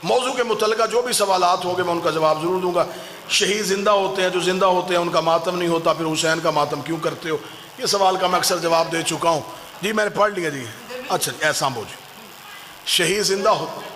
موضوع کے متعلقہ جو بھی سوالات ہوں گے میں ان کا جواب ضرور دوں گا۔ شہید زندہ ہوتے ہیں، جو زندہ ہوتے ہیں ان کا ماتم نہیں ہوتا، پھر حسین کا ماتم کیوں کرتے ہو؟ یہ سوال کا میں اکثر جواب دے چکا ہوں جی، میں نے پڑھ لیا جی۔ اچھا ایسا ہو جی، شہید زندہ ہوتے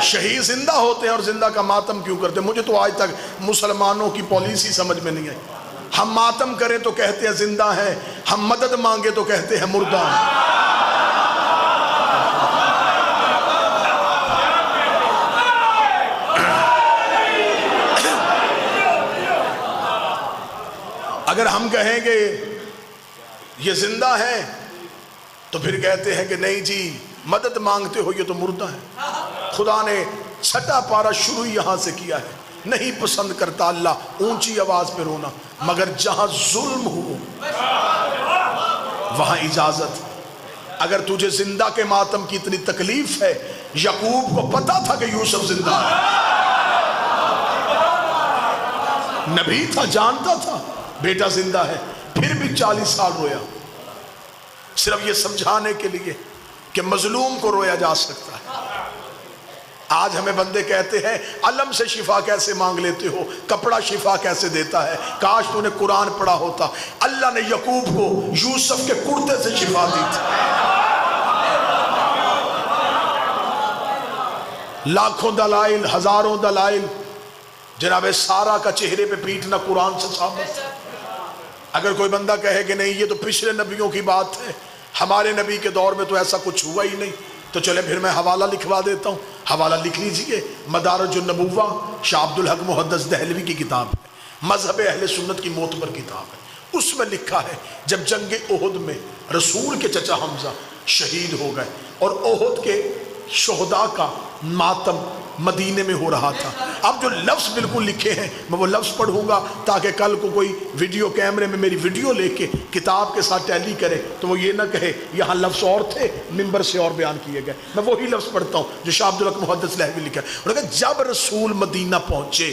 شہید زندہ ہوتے ہیں اور زندہ کا ماتم کیوں کرتے ہیں؟ مجھے تو آج تک مسلمانوں کی پالیسی سمجھ میں نہیں آئی۔ ہم ماتم کریں تو کہتے ہیں زندہ ہیں، ہم مدد مانگے تو کہتے ہیں مردہ ہیں۔ اگر ہم کہیں گے یہ زندہ ہیں تو پھر کہتے ہیں کہ نہیں جی مدد مانگتے ہو، یہ تو مردہ ہے۔ خدا نے چھٹا پارا شروع یہاں سے کیا ہے، نہیں پسند کرتا اللہ اونچی آواز پہ رونا، مگر جہاں ظلم ہو وہاں اجازت۔ اگر تجھے زندہ کے ماتم کی اتنی تکلیف ہے، یعقوب کو پتا تھا کہ یوسف زندہ ہے، نبی تھا، جانتا تھا بیٹا زندہ ہے، پھر بھی 40 سال رویا، صرف یہ سمجھانے کے لیے کہ مظلوم کو رویا جا سکتا ہے۔ آج ہمیں بندے کہتے ہیں علم سے شفا کیسے مانگ لیتے ہو، کپڑا شفا کیسے دیتا ہے؟ کاش تو نے قرآن پڑھا ہوتا، اللہ نے یعقوب کو یوسف کے کرتے سے شفا دی تھی۔ لاکھوں دلائل، ہزاروں دلائل، جناب سارہ کا چہرے پہ پیٹنا قرآن سے ثابت ہے۔ اگر کوئی بندہ کہے کہ نہیں یہ تو پچھلے نبیوں کی بات ہے، ہمارے نبی کے دور میں تو ایسا کچھ ہوا ہی نہیں، تو چلے پھر میں حوالہ لکھوا دیتا ہوں، حوالہ لکھ لیجئے، مدارج النبوہ، شاہ عبدالحق محدث دہلوی کی کتاب ہے، مذہب اہل سنت کی معتبر کتاب ہے۔ اس میں لکھا ہے جب جنگ احد میں رسول کے چچا حمزہ شہید ہو گئے اور احد کے شہداء کا ماتم مدینے میں ہو رہا تھا، اب جو لفظ بالکل لکھے ہیں میں وہ لفظ پڑھوں گا تاکہ کل کو کوئی ویڈیو کیمرے میں میری ویڈیو لے کے کتاب کے ساتھ ٹیلی کرے تو وہ یہ نہ کہے یہاں لفظ اور تھے ممبر سے اور بیان کیے گئے۔ میں وہی لفظ پڑھتا ہوں جو شاہ عبدالحق محدث دہلوی لکھا ہے، انہوں نے کہا جب رسول مدینہ پہنچے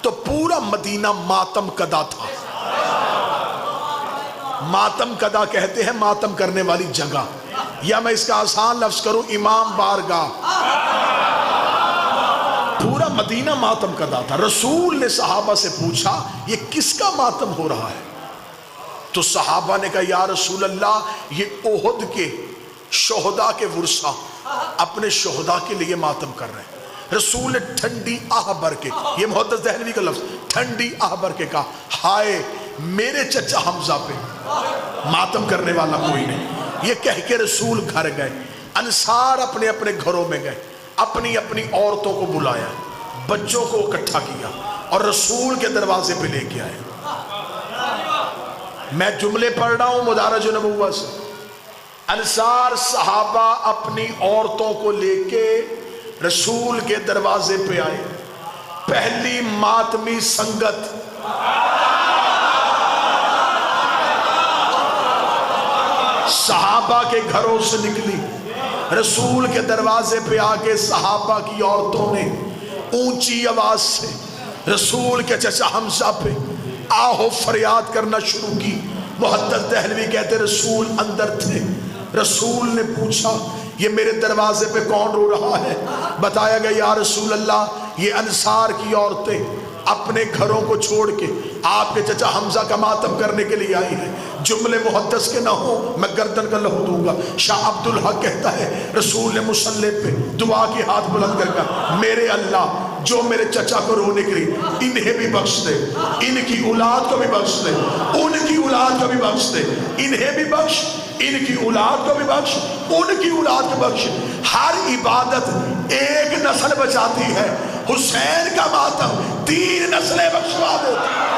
تو پورا مدینہ ماتم کدا تھا۔ ماتم کدا کہتے ہیں ماتم کرنے والی جگہ، یا میں اس کا آسان لفظ کروں امام بارگاہ، پورا مدینہ ماتم کدا تھا۔ رسول نے صحابہ سے پوچھا یہ کس کا ماتم ہو رہا ہے؟ تو صحابہ نے کہا یا رسول اللہ یہ احد کے شہداء کے ورثہ اپنے شہداء کے لیے ماتم کر رہے ہیں۔ رسول نے ٹھنڈی آہ بھر کے، یہ محدث دہلوی کا لفظ، ٹھنڈی آہ بھر کے کہا ہائے میرے چچا حمزہ پہ ماتم کرنے والا کوئی نہیں۔ یہ کہہ کے رسول گھر گئے، انصار اپنے اپنے گھروں میں گئے، اپنی اپنی عورتوں کو بلایا، بچوں کو اکٹھا کیا اور رسول کے دروازے پہ لے کے آئے۔ میں جملے پڑھ رہا ہوں مدارج النبوہ سے، انصار صحابہ اپنی عورتوں کو لے کے رسول کے دروازے پہ آئے، پہلی ماتمی سنگت صحابہ کے گھروں سے نکلی، رسول کے دروازے پہ آگے صحابہ کی عورتوں نے اونچی آواز سے رسول کے چچا حمزہ پہ آہو فریاد کرنا شروع کی۔ محدث دہلوی کہتے رسول اندر تھے، رسول نے پوچھا یہ میرے دروازے پہ کون رو رہا ہے؟ بتایا گیا یا رسول اللہ یہ انصار کی عورتیں اپنے گھروں کو چھوڑ کے آپ کے چچا حمزہ کا ماتم کرنے کے لیے آئی ہیں۔ جملے محدث کے نہ ہوں میں گردن کا لہو دوں گا۔ شاہ عبدالحق کہتا ہے رسول نے مصلی پہ دعا کی ہاتھ بلند کر کہا میرے اللہ جو میرے چچا کو رونے کے لیے انہیں بھی بخش دے، ان کی اولاد کو بھی بخش دے، ان کی اولاد کو بھی بخش دے، انہیں بھی بخش، ان کی اولاد کو بھی بخش، ان کی اولاد کو بخش۔ ہر عبادت ایک نسل بچاتی ہے، حسین کا ماتم 3 نسلیں بخشوا دیتی۔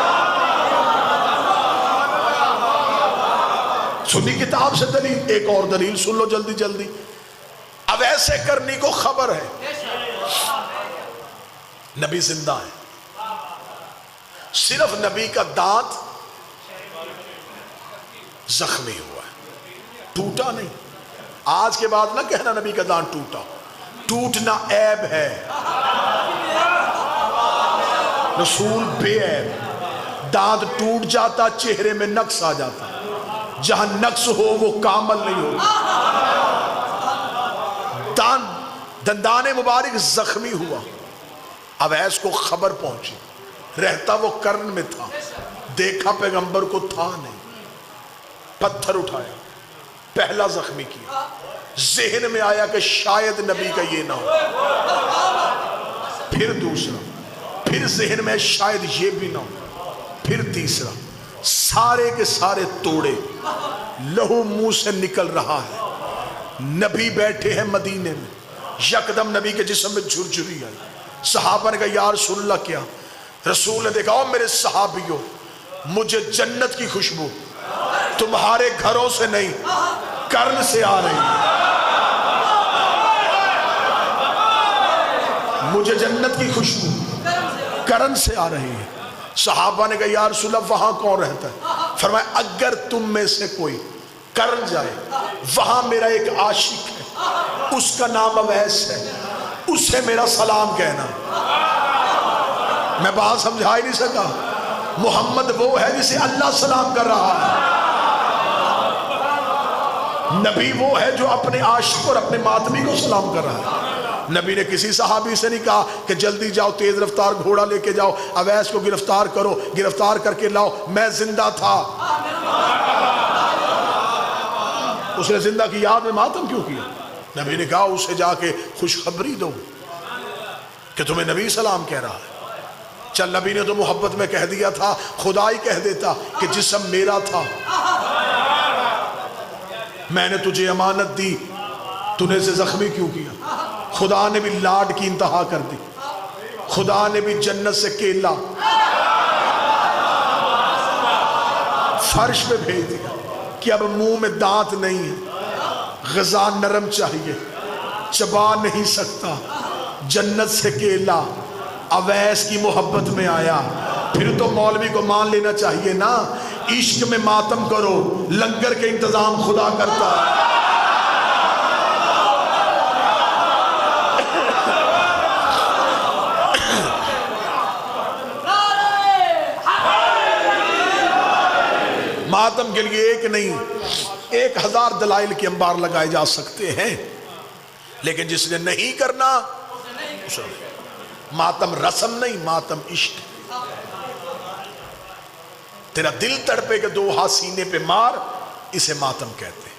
سنی کتاب سے دلیل، ایک اور دلیل سن لو جلدی جلدی۔ اب ایسے کرنی کو خبر ہے نبی زندہ ہے، صرف نبی کا دانت زخمی ہوا ہے، ٹوٹا نہیں۔ آج کے بعد نہ کہنا نبی کا دانت ٹوٹا، ٹوٹنا عیب ہے، رسول بے عیب۔ دانت ٹوٹ جاتا چہرے میں نقص آ جاتا، جہاں نقص ہو وہ کامل نہیں ہو۔ دندان مبارک زخمی ہوا، اویس کو خبر پہنچی، رہتا وہ کرن میں تھا، دیکھا پیغمبر کو تھا نہیں، پتھر اٹھایا، پہلا زخمی کیا، ذہن میں آیا کہ شاید نبی کا یہ نہ ہو، پھر دوسرا، پھر ذہن میں شاید یہ بھی نہ ہو، پھر تیسرا، سارے کے سارے توڑے، لہو منہ سے نکل رہا ہے۔ نبی بیٹھے ہیں مدینے میں، یکدم نبی کے جسم میں جھرجھری آئی۔ صحابہ نے کہا یا رسول اللہ کیا؟ رسول نے دیکھا او میرے صحابیوں، مجھے جنت کی خوشبو تمہارے گھروں سے نہیں کرن سے آ رہی ہے، مجھے جنت کی خوشبو کرن سے آ رہی ہے۔ صحابہ نے کہا یا رسول اللہ وہاں کون رہتا ہے؟ فرمایا اگر تم میں سے کوئی کرن جائے، وہاں میرا ایک عاشق ہے، اس کا نام اویس ہے، اسے میرا سلام کہنا۔ میں بات سمجھا ہی نہیں سکا۔ محمد وہ ہے جسے اللہ سلام کر رہا ہے، نبی وہ ہے جو اپنے عاشق اور اپنے ماتمی کو سلام کر رہا ہے۔ نبی نے کسی صحابی سے نہیں کہا کہ جلدی جاؤ تیز رفتار گھوڑا لے کے جاؤ اویس کو گرفتار کرو، گرفتار کر کے لاؤ، میں زندہ تھا۔ اس نے زندہ کی یاد میں ماتم کیوں کیا؟ نبی نے کہا اسے جا کے خوشخبری دو کہ تمہیں نبی سلام کہہ رہا ہے۔ چل نبی نے تو محبت میں کہہ دیا تھا، خدا ہی کہہ دیتا کہ جسم میرا تھا، میں نے تجھے امانت دی، تو نے اسے زخمی کیوں کیا؟ خدا نے بھی لاڈ کی انتہا کر دی، خدا نے بھی جنت سے کیلا فرش پہ بھیج دیا کہ اب منہ میں دانت نہیں ہے، غذا نرم چاہیے، چبا نہیں سکتا، جنت سے کیلا اویس کی محبت میں آیا۔ پھر تو مولوی کو مان لینا چاہیے نا، عشق میں ماتم کرو، لنگر کے انتظام خدا کرتا ہے۔ ماتم کے لیے ایک نہیں 1000 دلائل کے انبار لگائے جا سکتے ہیں، لیکن جس نے نہیں کرنا ماتم رسم نہیں، ماتم عشق۔ تیرا دل تڑپے کہ 2 ہاتھ سینے پہ مار، اسے ماتم کہتے ہیں۔